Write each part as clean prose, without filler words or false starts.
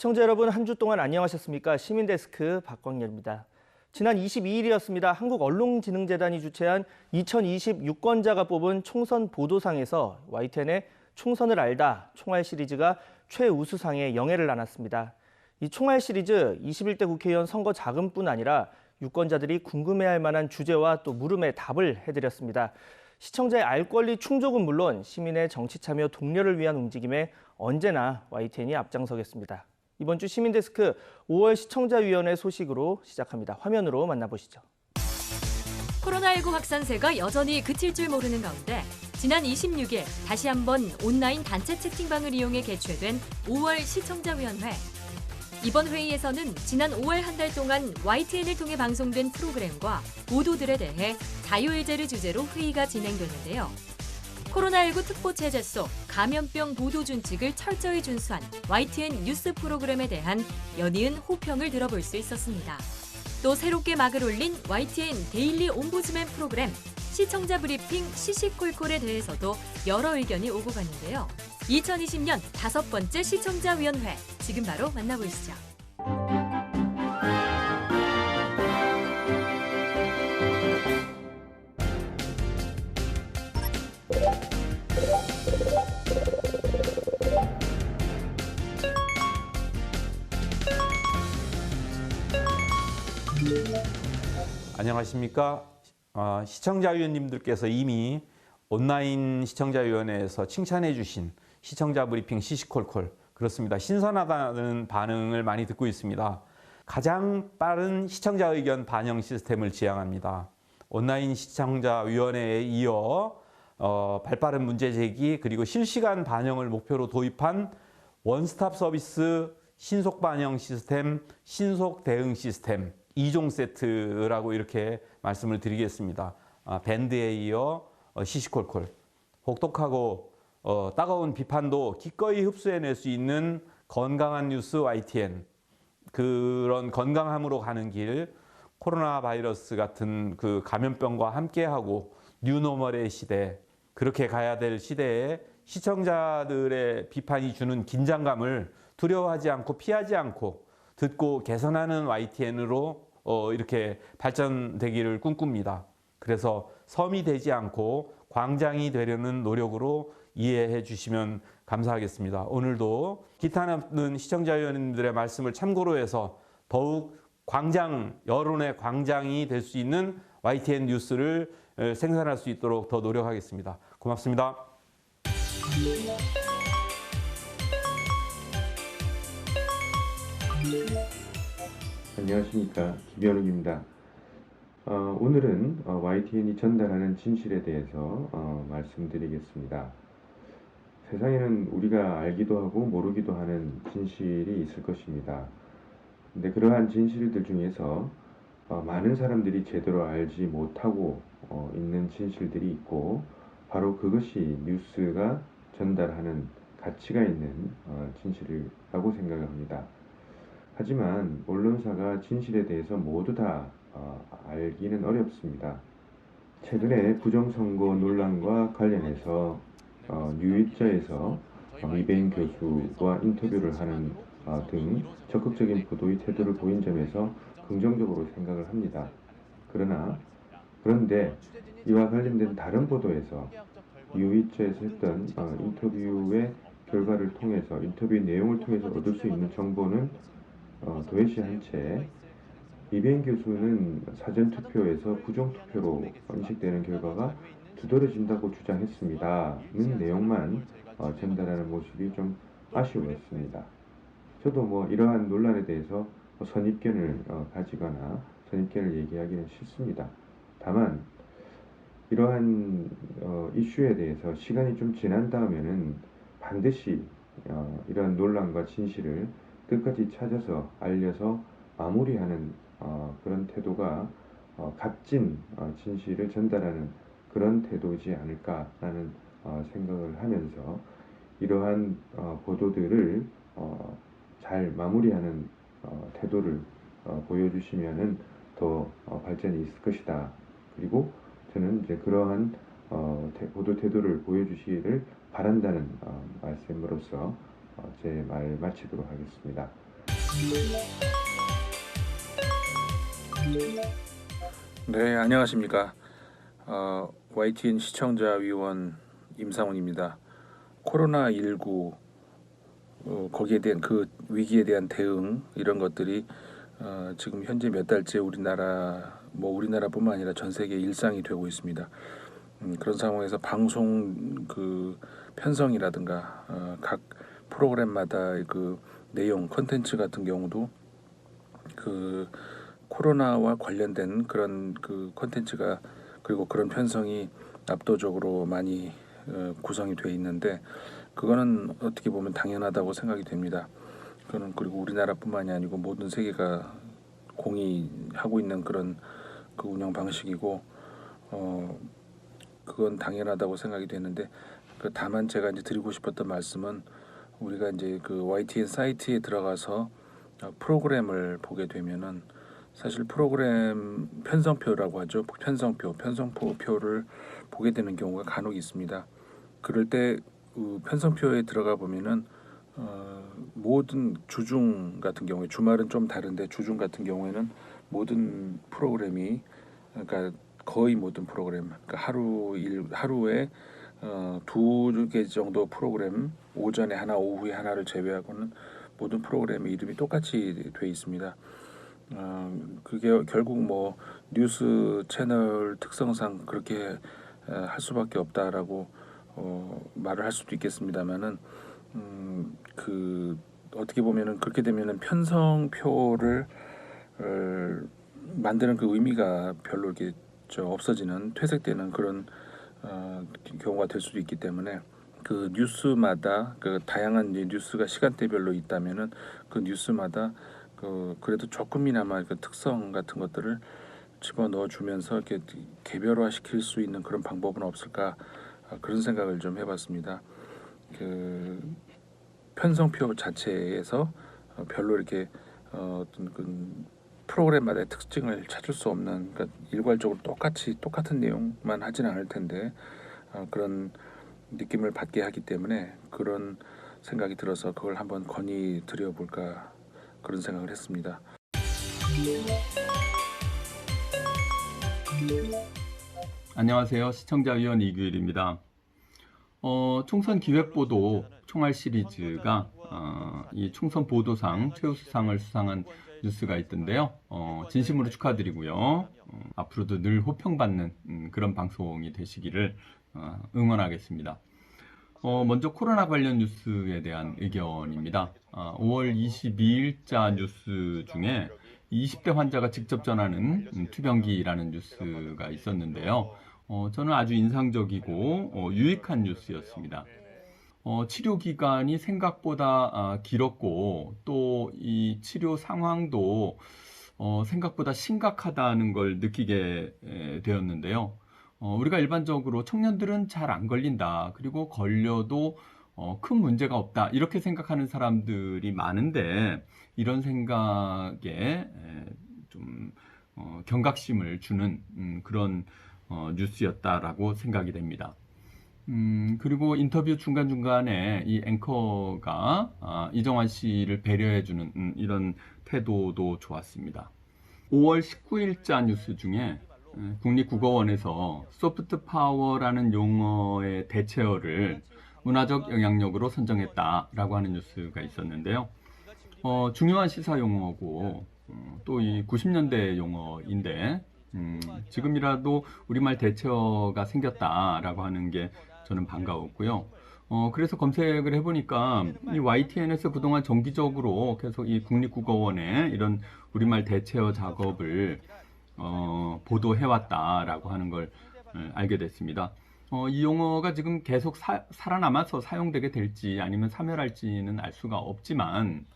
시청자 여러분, 한 주 동안 안녕하셨습니까? 시민데스크 박광렬입니다. 지난 22일이었습니다. 한국언론진흥재단이 주최한 2020 유권자가 뽑은 총선 보도상에서 YTN의 총선을 알다 총알 시리즈가 최우수상의 영예를 나눴습니다. 이 총알 시리즈 21대 국회의원 선거 자금뿐 아니라 유권자들이 궁금해할 만한 주제와 또 물음에 답을 해드렸습니다. 시청자의 알 권리 충족은 물론 시민의 정치 참여 독려를 위한 움직임에 언제나 YTN이 앞장서겠습니다. 이번 주 시민데스크 5월 시청자위원회 소식으로 시작합니다. 화면으로 만나보시죠. 코로나19 확산세가 여전히 그칠 줄 모르는 가운데 지난 26일 다시 한번 온라인 단체 채팅방을 이용해 개최된 5월 시청자위원회. 이번 회의에서는 지난 5월 한 달 동안 YTN을 통해 방송된 프로그램과 보도들에 대해 자유의제를 주제로 회의가 진행됐는데요. 코로나19 특보 체제 속 감염병 보도 준칙을 철저히 준수한 YTN 뉴스 프로그램에 대한 연이은 호평을 들어볼 수 있었습니다. 또 새롭게 막을 올린 YTN 데일리 옴부즈맨 프로그램 시청자 브리핑 시시콜콜에 대해서도 여러 의견이 오고 갔는데요. 2020년 5번째 시청자위원회, 지금 바로 만나보시죠. 안녕하십니까. 시청자위원님들께서 이미 온라인 시청자위원회에서 칭찬해 주신 시청자 브리핑 시시콜콜, 그렇습니다. 신선하다는 반응을 많이 듣고 있습니다. 가장 빠른 시청자 의견 반영 시스템을 지향합니다. 온라인 시청자위원회에 이어 발빠른 문제 제기 그리고 실시간 반영을 목표로 도입한 원스톱 서비스 신속 반영 시스템, 신속 대응 시스템 2종 세트라고 이렇게 말씀을 드리겠습니다. 밴드에 이어 시시콜콜, 혹독하고 따가운 비판도 기꺼이 흡수해낼 수 있는 건강한 뉴스 YTN, 그런 건강함으로 가는 길, 코로나 바이러스 같은 그 감염병과 함께하고 뉴노멀의 시대, 그렇게 가야 될 시대에 시청자들의 비판이 주는 긴장감을 두려워하지 않고 피하지 않고 듣고 개선하는 YTN으로 이렇게 발전되기를 꿈꿉니다. 그래서 섬이 되지 않고 광장이 되려는 노력으로 이해해 주시면 감사하겠습니다. 오늘도 기타 남는 시청자위원님들의 말씀을 참고로 해서 더욱 광장, 여론의 광장이 될 수 있는 YTN 뉴스를 생산할 수 있도록 더 노력하겠습니다. 고맙습니다. 안녕하십니까, 김현욱입니다. 오늘은 YTN이 전달하는 진실에 대해서 말씀드리겠습니다. 세상에는 우리가 알기도 하고 모르기도 하는 진실이 있을 것입니다. 근데 그러한 진실들 중에서 많은 사람들이 제대로 알지 못하고 있는 진실들이 있고, 바로 그것이 뉴스가 전달하는 가치가 있는 진실이라고 생각합니다. 하지만 언론사가 진실에 대해서 모두 다 알기는 어렵습니다. 최근에 부정선거 논란과 관련해서 뉴이자에서 이배인 교수와 인터뷰를 하는 등 적극적인 보도의 태도를 보인 점에서 긍정적으로 생각을 합니다. 그런데 이와 관련된 다른 보도에서 뉴이자에서 했던 인터뷰의 결과를 통해서, 인터뷰의 내용을 통해서 얻을 수 있는 정보는 도외시한 채 이배인 교수는 사전투표에서 부정투표로 인식되는 결과가 두드러진다고 주장했습니다는 내용만 전달하는 모습이 좀 아쉬웠습니다. 저도 이러한 논란에 대해서 선입견을 가지거나 선입견을 얘기하기는 싫습니다. 다만 이러한 이슈에 대해서 시간이 좀 지난 다음에는 반드시 이러한 논란과 진실을 끝까지 찾아서 알려서 마무리하는 그런 태도가 값진 진실을 전달하는 그런 태도이지 않을까라는 생각을 하면서 이러한 보도들을 잘 마무리하는 태도를 보여주시면은 더 발전이 있을 것이다. 그리고 저는 이제 그러한 보도 태도를 보여주시기를 바란다는 말씀으로서 제 말 마치도록 하겠습니다. 네, 안녕하십니까. YTN 시청자위원 임상훈입니다. 코로나19 거기에 대한 그 위기에 대한 대응 이런 것들이 지금 현재 몇 달째 우리나라뿐만 아니라 전 세계 일상이 되고 있습니다. 그런 상황에서 방송 그 편성이라든가 각 프로그램마다 그 내용 컨텐츠 같은 경우도 그 코로나와 관련된 그런 그 컨텐츠가 그리고 그런 편성이 압도적으로 많이 구성이 되어 있는데 그거는 어떻게 보면 당연하다고 생각이 됩니다. 그거는 그리고 우리나라뿐만이 아니고 모든 세계가 공유하고 있는 그런 그 운영 방식이고 그건 당연하다고 생각이 되는데 다만 제가 이제 드리고 싶었던 말씀은 우리가 이제 그 YTN 사이트에 들어가서 프로그램을 보게 되면은 사실 프로그램 편성표라고 하죠. 편성표를 보게 되는 경우가 간혹 있습니다. 그럴 때 편성표에 들어가 보면은 모든 주중 같은 경우에 주말은 좀 다른데 주중 같은 경우에는 모든 프로그램이 그러니까 거의 모든 프로그램 그러니까 하루에 2개 정도 프로그램 오전에 하나 오후에 하나를 제외하고는 모든 프로그램의 이름이 똑같이 돼 있습니다. 그게 결국 뭐 뉴스 채널 특성상 그렇게 할 수밖에 없다라고 말을 할 수도 있겠습니다만은 그 어떻게 보면은 그렇게 되면은 편성표를 만드는 그 의미가 별로 이렇게 없어지는 퇴색되는 그런 경우가 될 수도 있기 때문에 그 뉴스마다 그 다양한 뉴스가 시간대별로 있다면은 그 뉴스마다 그래도 조금이나마 그 특성 같은 것들을 집어넣어 주면서 이렇게 개별화 시킬 수 있는 그런 방법은 없을까 그런 생각을 좀 해봤습니다. 그 편성표 자체에서 별로 이렇게 어떤 그 프로그램마다의 특징을 찾을 수 없는 그러니까 일괄적으로 똑같은 내용만 하지는 않을 텐데 그런 느낌을 받게 하기 때문에 그런 생각이 들어서 그걸 한번 건의 드려볼까 그런 생각을 했습니다. 안녕하세요. 시청자위원 이규일입니다. 총선 기획보도 총알 시리즈가 이 총선 보도상 최우수상을 수상한 뉴스가 있던데요. 진심으로 축하드리고요. 앞으로도 늘 호평받는 그런 방송이 되시기를 응원하겠습니다. 먼저 코로나 관련 뉴스에 대한 의견입니다. 5월 22일자 뉴스 중에 20대 환자가 직접 전하는 투병기라는 뉴스가 있었는데요. 저는 아주 인상적이고 유익한 뉴스였습니다. 치료 기간이 생각보다 길었고 또 이 치료 상황도 생각보다 심각하다는 걸 느끼게 되었는데요. 우리가 일반적으로 청년들은 잘 안 걸린다. 그리고 걸려도 큰 문제가 없다. 이렇게 생각하는 사람들이 많은데 이런 생각에 좀 경각심을 주는 그런 뉴스였다라고 생각이 됩니다. 그리고 인터뷰 중간중간에 이 앵커가 이정환 씨를 배려해주는 이런 태도도 좋았습니다. 5월 19일자 뉴스 중에 국립국어원에서 소프트 파워라는 용어의 대체어를 문화적 영향력으로 선정했다라고 하는 뉴스가 있었는데요. 중요한 시사 용어고 또 이 90년대 용어인데 지금이라도 우리말 대체어가 생겼다라고 하는 게 저는 반가웠고요. 그래서 검색을 해보니까 이 YTN에서 그동안 정기적으로 계속 이 국립국어원에 이런 우리말 대체어 작업을 보도해왔다라고 하는 걸 알게 됐습니다. 이 용어가 지금 계속 살아남아서 사용되게 될지 아니면 사멸할지는 알 수가 없지만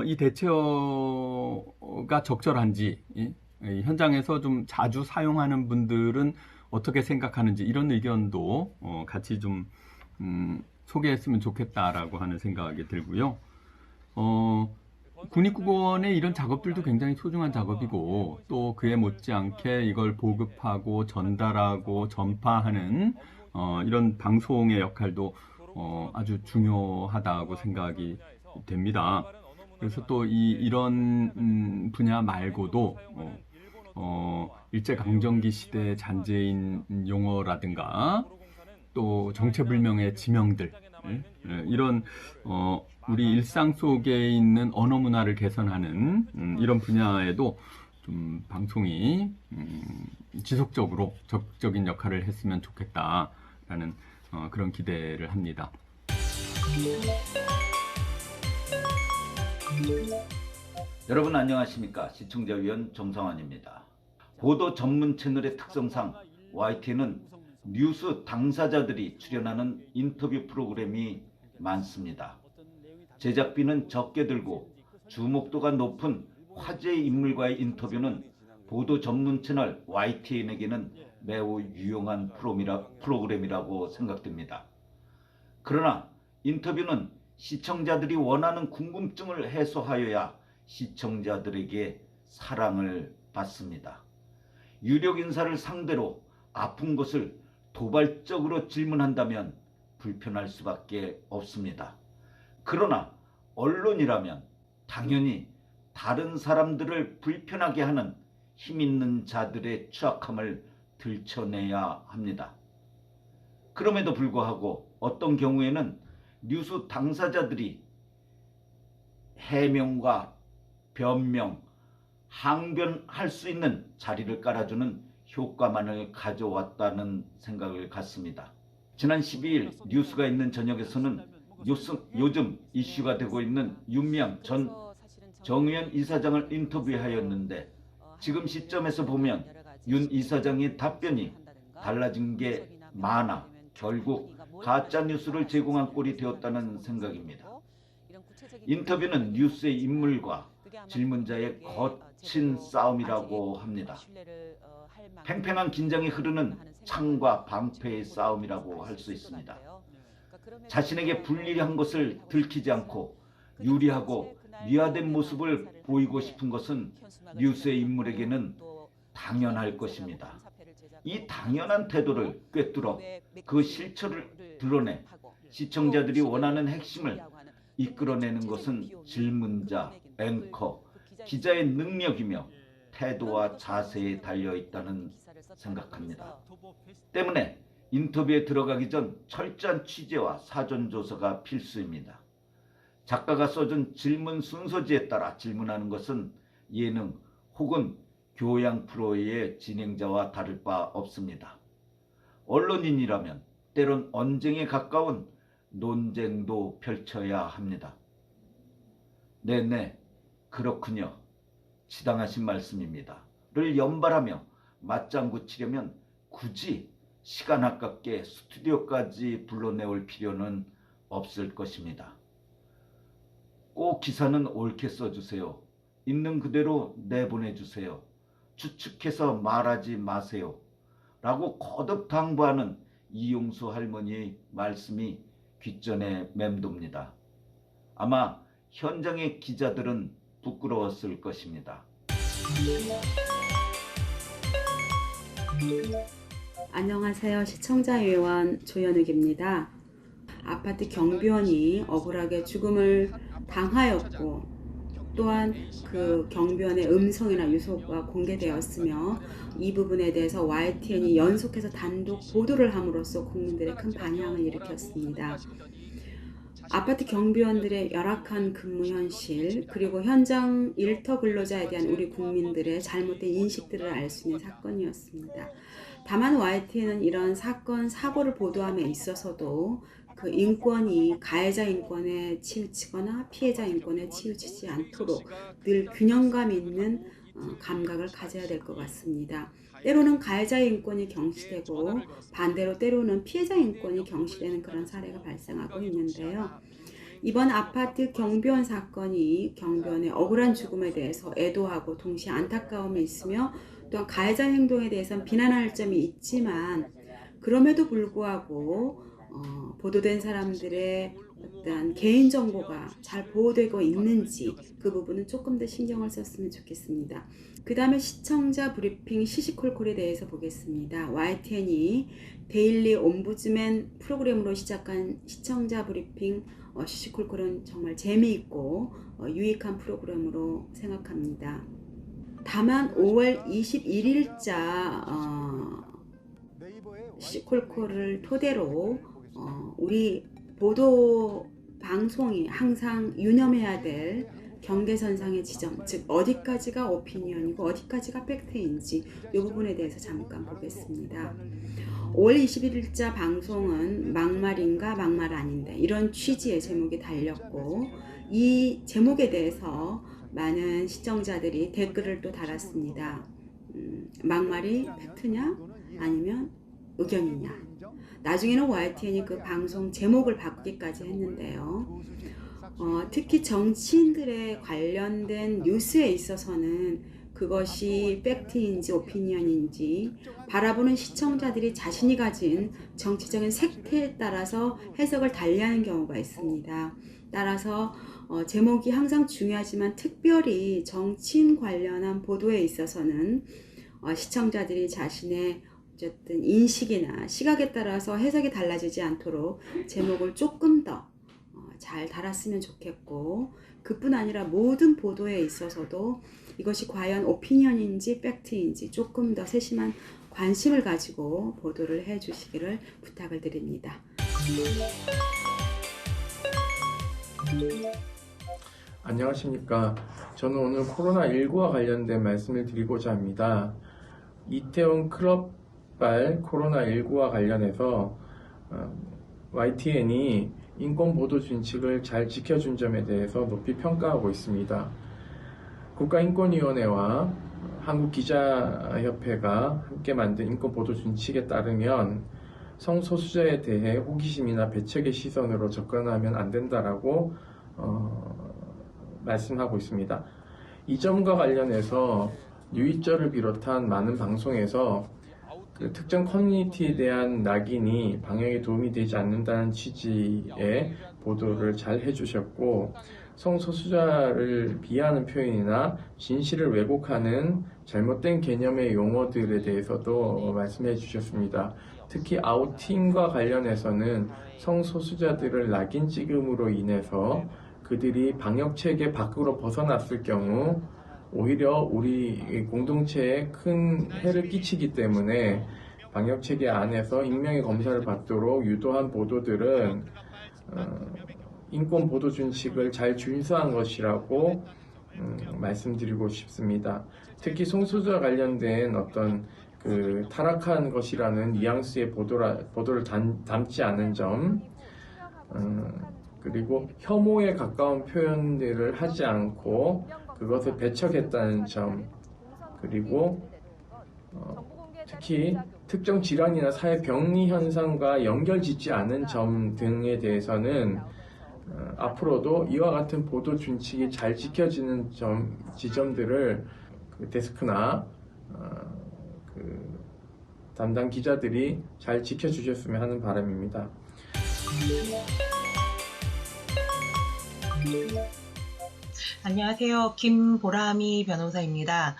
이 대체어가 적절한지 현장에서 좀 자주 사용하는 분들은 어떻게 생각하는지 이런 의견도 같이 좀 소개했으면 좋겠다라고 하는 생각이 들고요. 국립국어원의 이런 작업들도 굉장히 소중한 작업이고 또 그에 못지않게 이걸 보급하고 전달하고 전파하는 이런 방송의 역할도 아주 중요하다고 생각이 됩니다. 그래서 또 이런 분야 말고도 일제강점기 시대 잔재인 용어라든가 또 정체불명의 지명들, 이런 우리 일상 속에 있는 언어 문화를 개선하는 이런 분야에도 좀 방송이 지속적으로 적극적인 역할을 했으면 좋겠다라는 그런 기대를 합니다. 여러분 안녕하십니까? 시청자위원 정성환입니다. 보도 전문 채널의 특성상 YTN은 뉴스 당사자들이 출연하는 인터뷰 프로그램이 많습니다. 제작비는 적게 들고 주목도가 높은 화제의 인물과의 인터뷰는 보도 전문 채널 YTN에게는 매우 유용한 프로그램이라고 생각됩니다. 그러나 인터뷰는 시청자들이 원하는 궁금증을 해소하여야 시청자들에게 사랑을 받습니다. 유력 인사를 상대로 아픈 것을 도발적으로 질문한다면 불편할 수밖에 없습니다. 그러나 언론이라면 당연히 다른 사람들을 불편하게 하는 힘있는 자들의 추악함을 들춰내야 합니다. 그럼에도 불구하고 어떤 경우에는 뉴스 당사자들이 해명과 변명, 항변할 수 있는 자리를 깔아주는 효과만을 가져왔다는 생각을 갖습니다. 지난 12일 뉴스가 있는 저녁에서는 요즘 이슈가 되고 있는 윤미향 전 정의연 이사장을 인터뷰하였는데 지금 시점에서 보면 윤 이사장의 답변이 달라진 게 많아 결국 가짜뉴스를 제공한 꼴이 되었다는 생각입니다. 인터뷰는 뉴스의 인물과 질문자의 거친 싸움이라고 합니다. 팽팽한 긴장이 흐르는 창과 방패의 싸움이라고 할 수 있습니다. 자신에게 불리한 것을 들키지 않고 유리하고 미화된 모습을 보이고 싶은 것은 뉴스의 인물에게는 당연할 것입니다. 이 당연한 태도를 꿰뚫어 그 실체를 드러내 시청자들이 원하는 핵심을 이끌어내는 것은 질문자, 앵커, 기자의 능력이며 태도와 자세에 달려있다는 생각합니다. 때문에 인터뷰에 들어가기 전 철저한 취재와 사전조사가 필수입니다. 작가가 써준 질문 순서지에 따라 질문하는 것은 예능 혹은 교양 프로의 진행자와 다를 바 없습니다. 언론인이라면 때론 언쟁에 가까운 논쟁도 펼쳐야 합니다. 네네, 그렇군요. 지당하신 말씀입니다. 를 연발하며 맞장구 치려면 굳이 시간 아깝게 스튜디오까지 불러내올 필요는 없을 것입니다. 꼭 기사는 옳게 써주세요. 있는 그대로 내보내주세요. 추측해서 말하지 마세요. 라고 거듭 당부하는 이용수 할머니의 말씀이 귓전에 맴돕니다. 아마 현장의 기자들은 부끄러웠을 것입니다. 안녕하세요. 시청자위원 조현욱입니다. 아파트 경비원이 억울하게 죽음을 당하였고 또한 그 경비원의 음성이나 유서가 공개되었으며 이 부분에 대해서 YTN이 연속해서 단독 보도를 함으로써 국민들의 큰 반향을 일으켰습니다. 아파트 경비원들의 열악한 근무 현실 그리고 현장 일터 근로자에 대한 우리 국민들의 잘못된 인식들을 알 수 있는 사건이었습니다. 다만 YTN은 이런 사건, 사고를 보도함에 있어서도 그 인권이 가해자 인권에 치우치거나 피해자 인권에 치우치지 않도록 늘 균형감 있는 감각을 가져야 될 것 같습니다. 때로는 가해자 인권이 경시되고 반대로 때로는 피해자 인권이 경시되는 그런 사례가 발생하고 있는데요. 이번 아파트 경비원 사건이 경비원의 억울한 죽음에 대해서 애도하고 동시에 안타까움이 있으며 또한 가해자 행동에 대해서는 비난할 점이 있지만 그럼에도 불구하고 보도된 사람들의 어떤 개인정보가 잘 보호되고 있는지 그 부분은 조금 더 신경을 썼으면 좋겠습니다. 그 다음에 시청자 브리핑 시시콜콜에 대해서 보겠습니다. YTN이 데일리 옴부즈맨 프로그램으로 시작한 시청자 브리핑 시시콜콜은 정말 재미있고 유익한 프로그램으로 생각합니다. 다만 5월 21일자 시시콜콜을 토대로 우리 보도 방송이 항상 유념해야 될 경계선상의 지점, 즉 어디까지가 오피니언이고 어디까지가 팩트인지 이 부분에 대해서 잠깐 보겠습니다. 5월 21일자 방송은 막말인가 막말 아닌데 이런 취지의 제목이 달렸고 이 제목에 대해서 많은 시청자들이 댓글을 또 달았습니다. 막말이 팩트냐 아니면 의견이냐. 나중에는 YTN이 그 방송 제목을 바꾸기까지 했는데요. 특히 정치인들에 관련된 뉴스에 있어서는 그것이 팩트인지 오피니언인지 바라보는 시청자들이 자신이 가진 정치적인 색채에 따라서 해석을 달리하는 경우가 있습니다. 따라서 제목이 항상 중요하지만 특별히 정치인 관련한 보도에 있어서는 시청자들이 자신의 어쨌든 인식이나 시각에 따라서 해석이 달라지지 않도록 제목을 조금 더 잘 달았으면 좋겠고 그뿐 아니라 모든 보도에 있어서도 이것이 과연 오피니언인지 팩트인지 조금 더 세심한 관심을 가지고 보도를 해주시기를 부탁을 드립니다. 안녕하십니까. 저는 오늘 코로나19와 관련된 말씀을 드리고자 합니다. 이태원 클럽발 코로나19와 관련해서 YTN이 인권보도 준칙을 잘 지켜준 점에 대해서 높이 평가하고 있습니다. 국가인권위원회와 한국기자협회가 함께 만든 인권보도 준칙에 따르면 성소수자에 대해 호기심이나 배척의 시선으로 접근하면 안 된다라고 말씀하고 있습니다. 이 점과 관련해서 뉴이저를 비롯한 많은 방송에서 그 특정 커뮤니티에 대한 낙인이 방역에 도움이 되지 않는다는 취지의 보도를 잘 해주셨고 성소수자를 비하하는 표현이나 진실을 왜곡하는 잘못된 개념의 용어들에 대해서도 말씀해 주셨습니다. 특히 아우팅과 관련해서는 성소수자들을 낙인 찍음으로 인해서 그들이 방역체계 밖으로 벗어났을 경우 오히려 우리 공동체에 큰 해를 끼치기 때문에 방역체계 안에서 익명의 검사를 받도록 유도한 보도들은 인권보도준칙을 잘 준수한 것이라고 말씀드리고 싶습니다. 특히 성소수자 관련된 어떤 그 타락한 것이라는 뉘앙스의 보도를 담지 않은 점, 그리고 혐오에 가까운 표현들을 하지 않고 그것을 배척했다는 점, 그리고 특히 특정 질환이나 사회 병리 현상과 연결짓지 않은 점 등에 대해서는 앞으로도 이와 같은 보도 준칙이 잘 지켜지는 지점들을 그 데스크나 그 담당 기자들이 잘 지켜주셨으면 하는 바람입니다. 안녕하세요. 김보람이 변호사입니다.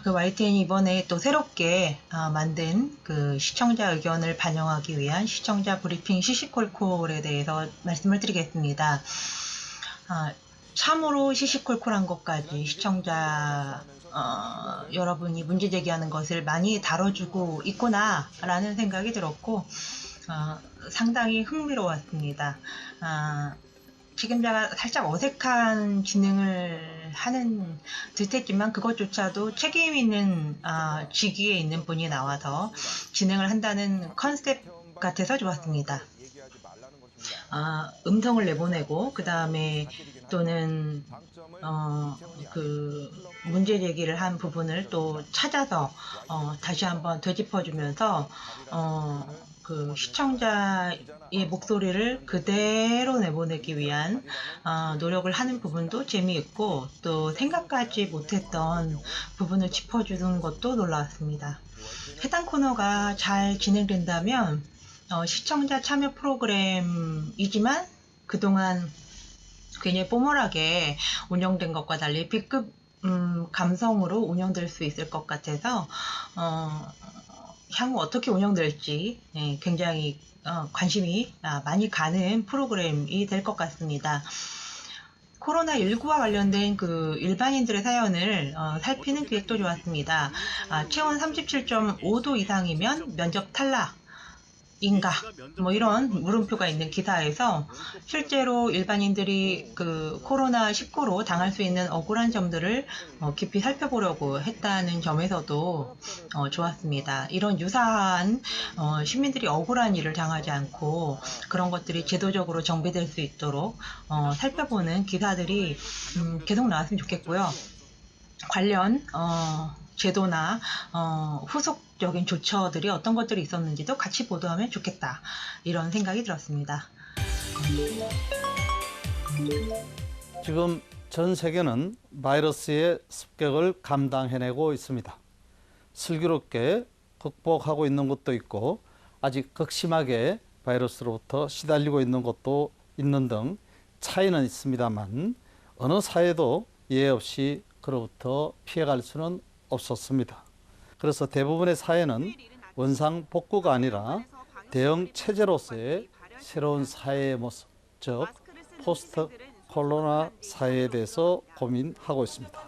그 YTN이 이번에 또 새롭게 만든 그 시청자 의견을 반영하기 위한 시청자 브리핑 시시콜콜에 대해서 말씀을 드리겠습니다. 참으로 시시콜콜한 것까지 시청자 여러분이 문제 제기하는 것을 많이 다뤄주고 있구나 라는 생각이 들었고 상당히 흥미로웠습니다. 지금 제가 살짝 어색한 진행을 하는 듯했지만 그것조차도 책임 있는 직위에 있는 분이 나와서 진행을 한다는 컨셉 같아서 좋았습니다. 음성을 내보내고 그 다음에 또는 그 문제 제기를 한 부분을 또 찾아서 다시 한번 되짚어주면서 그 시청자의 목소리를 그대로 내보내기 위한 노력을 하는 부분도 재미있고 또 생각하지 못했던 부분을 짚어주는 것도 놀라웠습니다. 해당 코너가 잘 진행된다면 시청자 참여 프로그램이지만 그동안 굉장히 포멀하게 운영된 것과 달리 B급 감성으로 운영될 수 있을 것 같아서 향후 어떻게 운영될지 굉장히 관심이 많이 가는 프로그램이 될 것 같습니다. 코로나19와 관련된 그 일반인들의 사연을 살피는 기획도 좋았습니다. 체온 37.5도 이상이면 면접 탈락인가? 뭐 이런 물음표가 있는 기사에서 실제로 일반인들이 그 코로나19로 당할 수 있는 억울한 점들을 깊이 살펴보려고 했다는 점에서도 좋았습니다. 이런 유사한 시민들이 억울한 일을 당하지 않고 그런 것들이 제도적으로 정비될 수 있도록 살펴보는 기사들이 계속 나왔으면 좋겠고요. 관련 제도나 후속적인 조처들이 어떤 것들이 있었는지도 같이 보도하면 좋겠다. 이런 생각이 들었습니다. 지금 전 세계는 바이러스의 습격을 감당해내고 있습니다. 슬기롭게 극복하고 있는 것도 있고 아직 극심하게 바이러스로부터 시달리고 있는 것도 있는 등 차이는 있습니다만 어느 사회도 예외 없이 그로부터 피해갈 수는 없었습니다. 그래서 대부분의 사회는 원상복구가 아니라 대응 체제로서의 새로운 사회의 모습, 즉 포스트 코로나 사회에 대해서 고민하고 있습니다.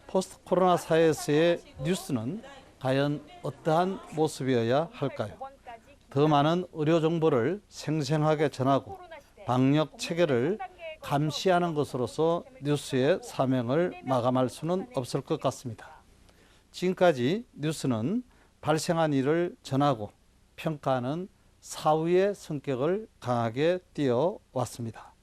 포스트 코로나 사회에서의 뉴스는 과연 어떠한 모습이어야 할까요? 더 많은 의료 정보를 생생하게 전하고 방역 체계를 감시하는 것으로서 뉴스의 사명을 마감할 수는 없을 것 같습니다. 지금까지 뉴스는 발생한 일을 전하고 평가하는 사후의 성격을 강하게 띄어왔습니다.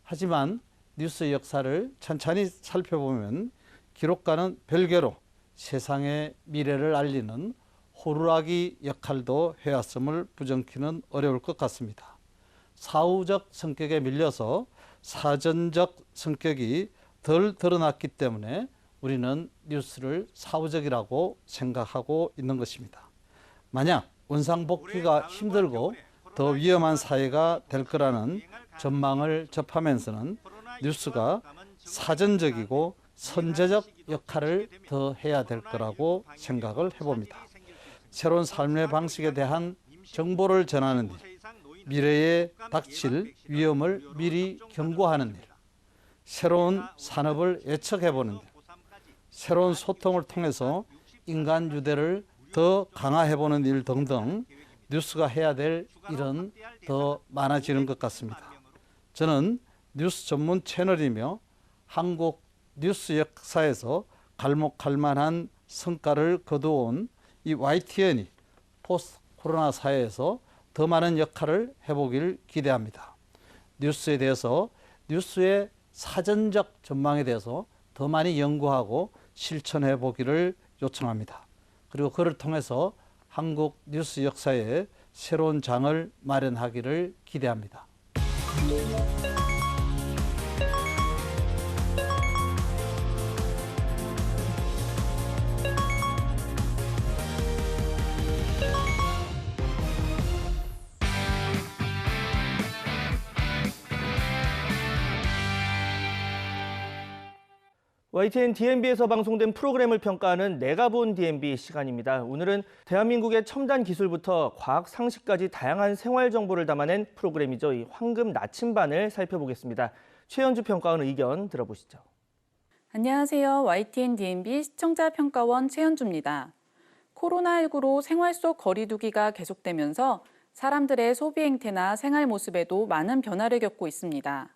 하지만 뉴스 역사를 천천히 살펴보면 기록과는 별개로 세상의 미래를 알리는 호루라기 역할도 해왔음을 부정키는 어려울 것 같습니다. 사후적 성격에 밀려서 사전적 성격이 덜 드러났기 때문에 우리는 뉴스를 사후적이라고 생각하고 있는 것입니다. 만약 원상복귀가 힘들고 더 위험한 사회가 될 거라는 전망을 접하면서는 뉴스가 사전적이고 선제적 역할을 더 해야 될 거라고 생각을 해봅니다. 새로운 삶의 방식에 대한 정보를 전하는 일, 미래에 닥칠 위험을 미리 경고하는 일, 새로운 산업을 예측해보는 일, 새로운 소통을 통해서 인간 유대를 더 강화해보는 일 등등 뉴스가 해야 될 일은 더 많아지는 것 같습니다. 저는 뉴스 전문 채널이며 한국 뉴스 역사에서 갈목할 만한 성과를 거두어온 이 YTN이 포스트 코로나 사회에서 더 많은 역할을 해보길 기대합니다. 뉴스에 대해서 뉴스의 사전적 전망에 대해서 더 많이 연구하고 실천해 보기를 요청합니다. 그리고 그를 통해서 한국 뉴스 역사에 새로운 장을 마련하기를 기대합니다. YTN DMB에서 방송된 프로그램을 평가하는 내가 본 DMB 시간입니다. 오늘은 대한민국의 첨단 기술부터 과학 상식까지 다양한 생활 정보를 담아낸 프로그램이죠. 이 황금 나침반을 살펴보겠습니다. 최현주 평가원 의견 들어보시죠. 안녕하세요. YTN DMB 시청자 평가원 최현주입니다. 코로나19로 생활 속 거리 두기가 계속되면서 사람들의 소비 행태나 생활 모습에도 많은 변화를 겪고 있습니다.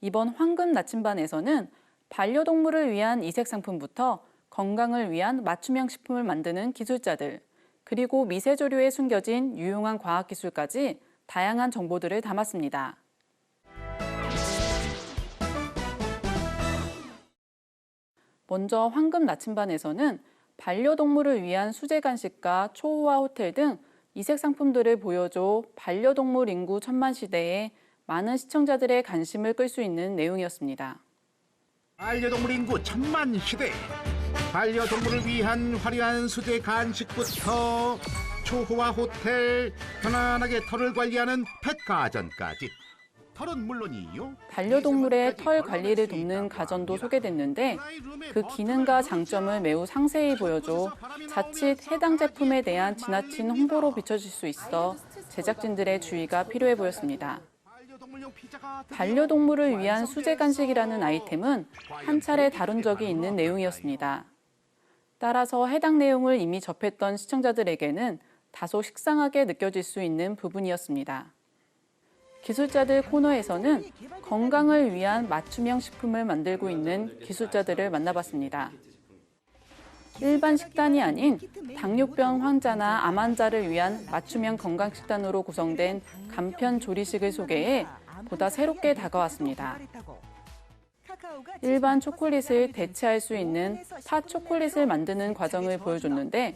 이번 황금 나침반에서는 반려동물을 위한 이색 상품부터 건강을 위한 맞춤형 식품을 만드는 기술자들, 그리고 미세조류에 숨겨진 유용한 과학기술까지 다양한 정보들을 담았습니다. 먼저 황금 나침반에서는 반려동물을 위한 수제 간식과 초호화 호텔 등 이색 상품들을 보여줘 반려동물 인구 1000만 시대에 많은 시청자들의 관심을 끌 수 있는 내용이었습니다. 반려동물 인구 1000만 시대, 반려동물을 위한 화려한 수제 간식부터 초호화 호텔, 편안하게 털을 관리하는 펫가전까지. 털은 물론이요, 반려동물의 털 관리를 돕는 가전도 소개됐는데 그 기능과 장점을 매우 상세히 보여줘 자칫 해당 제품에 대한 지나친 홍보로 비춰질 수 있어 제작진들의 주의가 필요해 보였습니다. 반려동물을 위한 수제 간식이라는 아이템은 한 차례 다룬 적이 있는 내용이었습니다. 따라서 해당 내용을 이미 접했던 시청자들에게는 다소 식상하게 느껴질 수 있는 부분이었습니다. 기술자들 코너에서는 건강을 위한 맞춤형 식품을 만들고 있는 기술자들을 만나봤습니다. 일반 식단이 아닌 당뇨병 환자나 암 환자를 위한 맞춤형 건강식단으로 구성된 간편 조리식을 소개해 보다 새롭게 다가왔습니다. 일반 초콜릿을 대체할 수 있는 파 초콜릿을 만드는 과정을 보여줬는데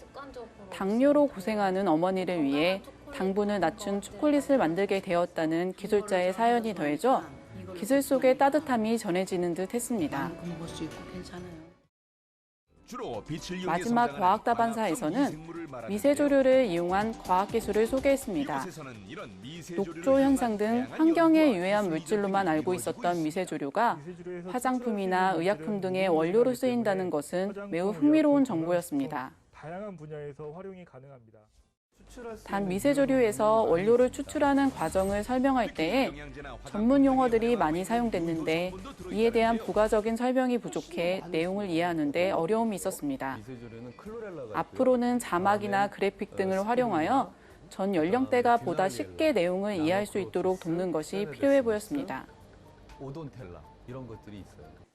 당뇨로 고생하는 어머니를 위해 당분을 낮춘 초콜릿을 만들게 되었다는 기술자의 사연이 더해져 기술 속의 따뜻함이 전해지는 듯 했습니다. 마지막 과학다반사에서는 미세조류를 이용한 과학기술을 소개했습니다. 녹조 현상 등 환경에 유해한 물질로만 알고 있었던 미세조류가 화장품이나 의약품 등의 원료로 쓰인다는 것은 매우 흥미로운 정보였습니다. 다양한 분야에서 활용이 가능합니다. 단 미세조류에서 원료를 추출하는 과정을 설명할 때에 전문 용어들이 많이 사용됐는데 이에 대한 부가적인 설명이 부족해 내용을 이해하는 데 어려움이 있었습니다. 앞으로는 자막이나 그래픽 등을 활용하여 전 연령대가 보다 쉽게 내용을 이해할 수 있도록 돕는 것이 필요해 보였습니다.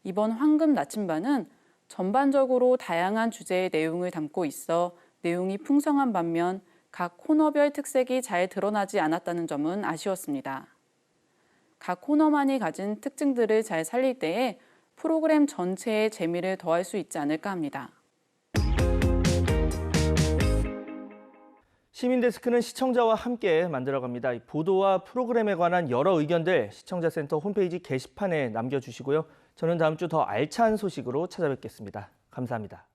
이번 황금 나침반은 전반적으로 다양한 주제의 내용을 담고 있어 내용이 풍성한 반면 각 코너별 특색이 잘 드러나지 않았다는 점은 아쉬웠습니다. 각 코너만이 가진 특징들을 잘 살릴 때에 프로그램 전체의 재미를 더할 수 있지 않을까 합니다. 시민데스크는 시청자와 함께 만들어갑니다. 보도와 프로그램에 관한 여러 의견들 시청자센터 홈페이지 게시판에 남겨주시고요. 저는 다음 주 더 알찬 소식으로 찾아뵙겠습니다. 감사합니다.